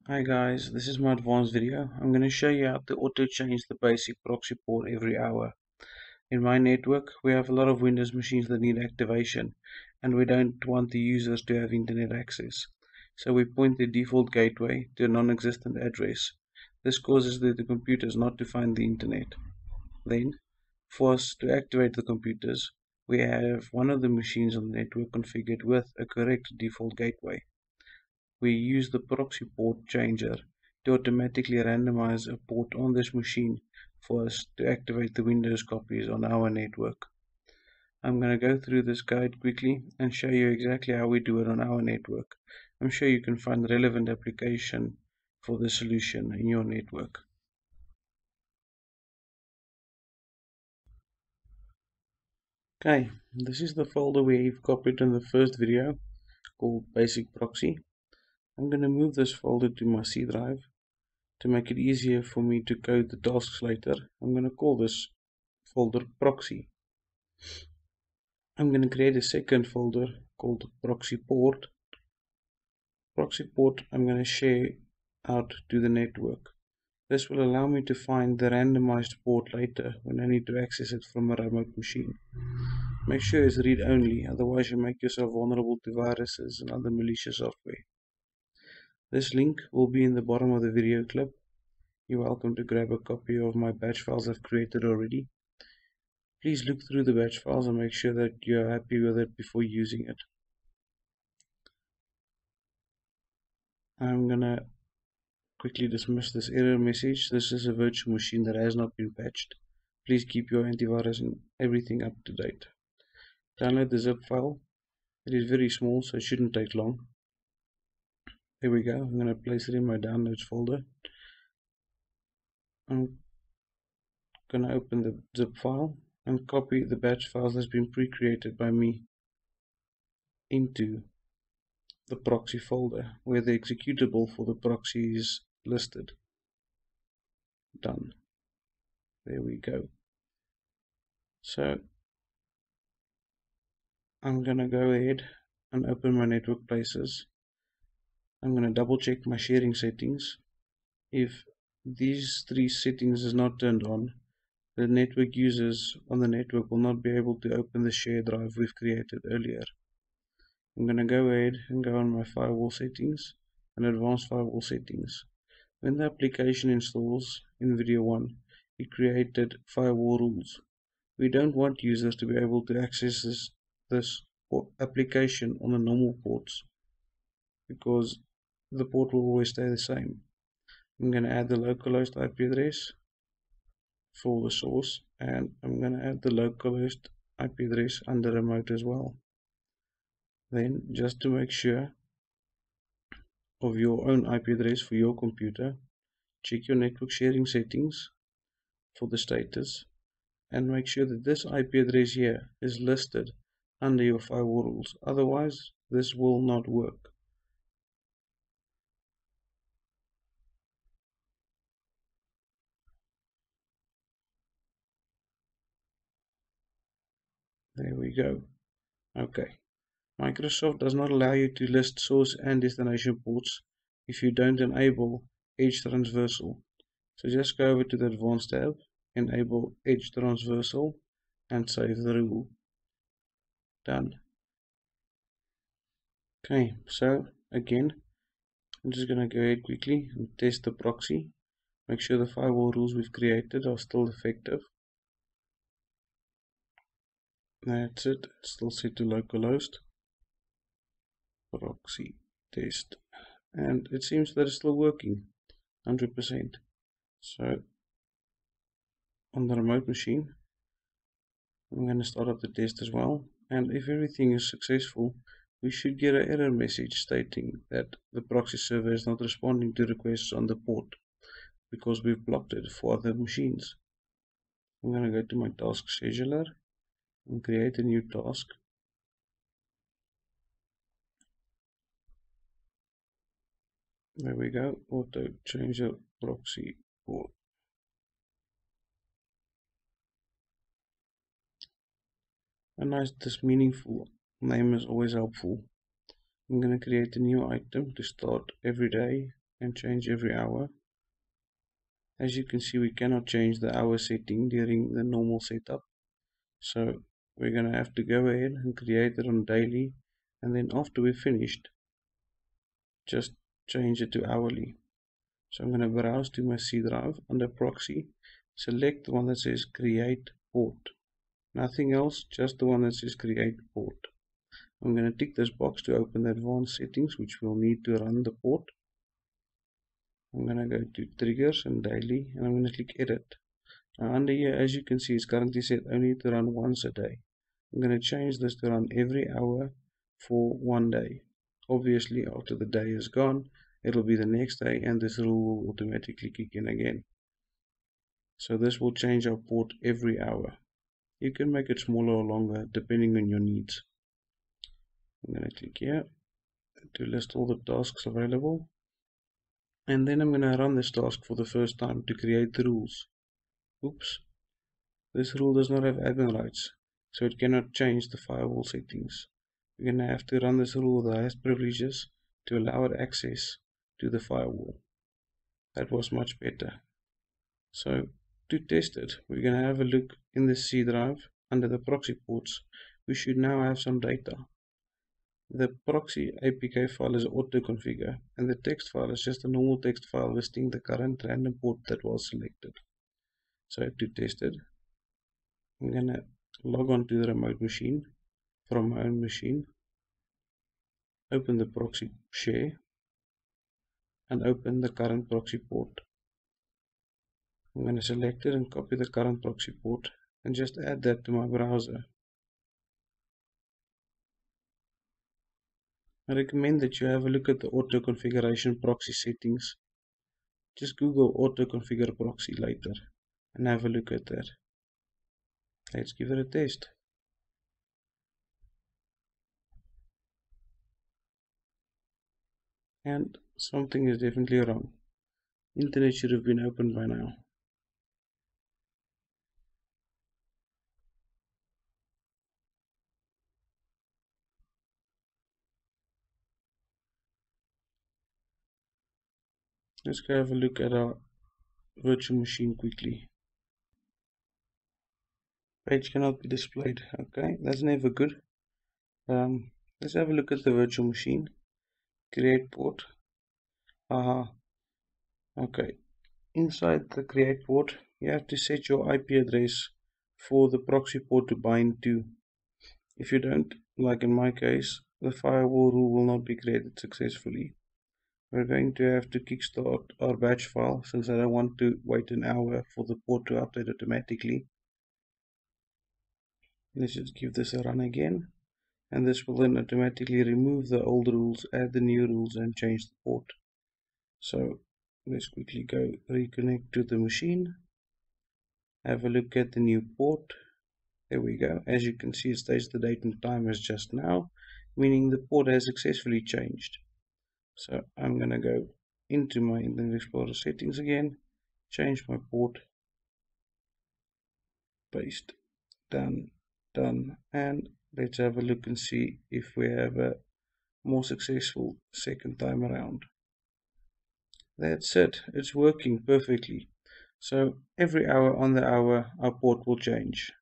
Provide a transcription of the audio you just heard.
Hi guys, this is my advanced video. I'm going to show you how to auto change the basic proxy port every hour. In my network, we have a lot of Windows machines that need activation, and we don't want the users to have internet access. So we point the default gateway to a non-existent address. This causes the computers not to find the internet. Then, for us to activate the computers, we have one of the machines on the network configured with a correct default gateway. We use the proxy port changer to automatically randomize a port on this machine for us to activate the Windows copies on our network. I'm going to go through this guide quickly and show you exactly how we do it on our network. I'm sure you can find relevant application for the solution in your network. Okay, this is the folder we've copied in the first video called Basic Proxy. I'm going to move this folder to my C drive. To make it easier for me to code the tasks later, I'm going to call this folder proxy. I'm going to create a second folder called proxy port. Proxy port I'm going to share out to the network. This will allow me to find the randomized port later when I need to access it from a remote machine. Make sure it's read only, otherwise you make yourself vulnerable to viruses and other malicious software. This link will be in the bottom of the video clip. You're welcome to grab a copy of my batch files I've created already. Please look through the batch files and make sure that you're happy with it before using it. I'm gonna quickly dismiss this error message. This is a virtual machine that has not been patched. Please keep your antivirus and everything up to date. Download the zip file. It is very small, so it shouldn't take long. There we go. I'm gonna place it in my downloads folder. I'm gonna open the zip file and copy the batch files that's been pre-created by me into the proxy folder where the executable for the proxy is listed. Done. There we go. So I'm gonna go ahead and open my network places. I'm gonna double check my sharing settings. If these three settings is not turned on, the network users on the network will not be able to open the share drive we've created earlier. I'm gonna go ahead and go on my firewall settings and advanced firewall settings. When the application installs in video 1, it created firewall rules. We don't want users to be able to access this application on the normal ports because the port will always stay the same. I'm going to add the localhost IP address for the source, and I'm going to add the localhost IP address under remote as well. Then, just to make sure of your own IP address for your computer, check your network sharing settings for the status and make sure that this IP address here is listed under your firewall rules. Otherwise, this will not work. There we go. Okay. Microsoft does not allow you to list source and destination ports if you don't enable Edge Transversal. So just go over to the Advanced tab, enable Edge Transversal, and save the rule. Done. Okay, so again, I'm just going to go ahead quickly and test the proxy. Make sure the firewall rules we've created are still effective. That's it, it's still set to localhost. Proxy test. And it seems that it's still working 100%. So on the remote machine, I'm going to start up the test as well. And if everything is successful, we should get an error message stating that the proxy server is not responding to requests on the port because we've blocked it for other machines. I'm going to go to my task scheduler and create a new task. There we go, auto change a proxy port. A nice, this meaningful name is always helpful. I'm going to create a new item to start every day and change every hour. As you can see, we cannot change the hour setting during the normal setup. So we're going to have to go ahead and create it on daily, and then after we're finished, just change it to hourly. So I'm going to browse to my C drive under proxy, select the one that says create port. Nothing else, just the one that says create port. I'm going to tick this box to open the advanced settings, which we'll need to run the port. I'm going to go to triggers and daily, and I'm going to click edit. Now under here, as you can see, it's currently set only to run once a day. I'm going to change this to run every hour for 1 day. Obviously, after the day is gone, it'll be the next day, and this rule will automatically kick in again. So this will change our port every hour. You can make it smaller or longer depending on your needs. I'm going to click here to list all the tasks available, and then I'm going to run this task for the first time to create the rules. Oops, this rule does not have admin rights, so it cannot change the firewall settings. We're going to have to run this rule with the highest privileges to allow it access to the firewall. That was much better. So to test it, we're going to have a look in the C drive under the proxy ports. We should now have some data. The proxy APK file is auto-configure, and the text file is just a normal text file listing the current random port that was selected. So to test it, I'm going to log on to the remote machine from my own machine, open the proxy share, and open the current proxy port. I'm going to select it and copy the current proxy port and just add that to my browser. I recommend that you have a look at the auto configuration proxy settings. Just Google auto configure proxy later and have a look at that. Let's give it a test. And something is definitely wrong. Internet should have been open by now. Let's go have a look at our virtual machine quickly. Page cannot be displayed. Okay, that's never good. Let's have a look at the virtual machine. Create port. Okay. Inside the create port, you have to set your IP address for the proxy port to bind to. If you don't, like in my case, the firewall rule will not be created successfully. We're going to have to kickstart our batch file since I don't want to wait an hour for the port to update automatically. Let's just give this a run again, and this will then automatically remove the old rules, add the new rules, and change the port. So let's quickly go reconnect to the machine, have a look at the new port. There we go. As you can see, it states the date and time as just now, meaning the port has successfully changed. So I'm going to go into my Internet Explorer settings again, change my port, paste, done, and let's have a look and see if we have a more successful second time around. That's it, it's working perfectly. So every hour on the hour our port will change.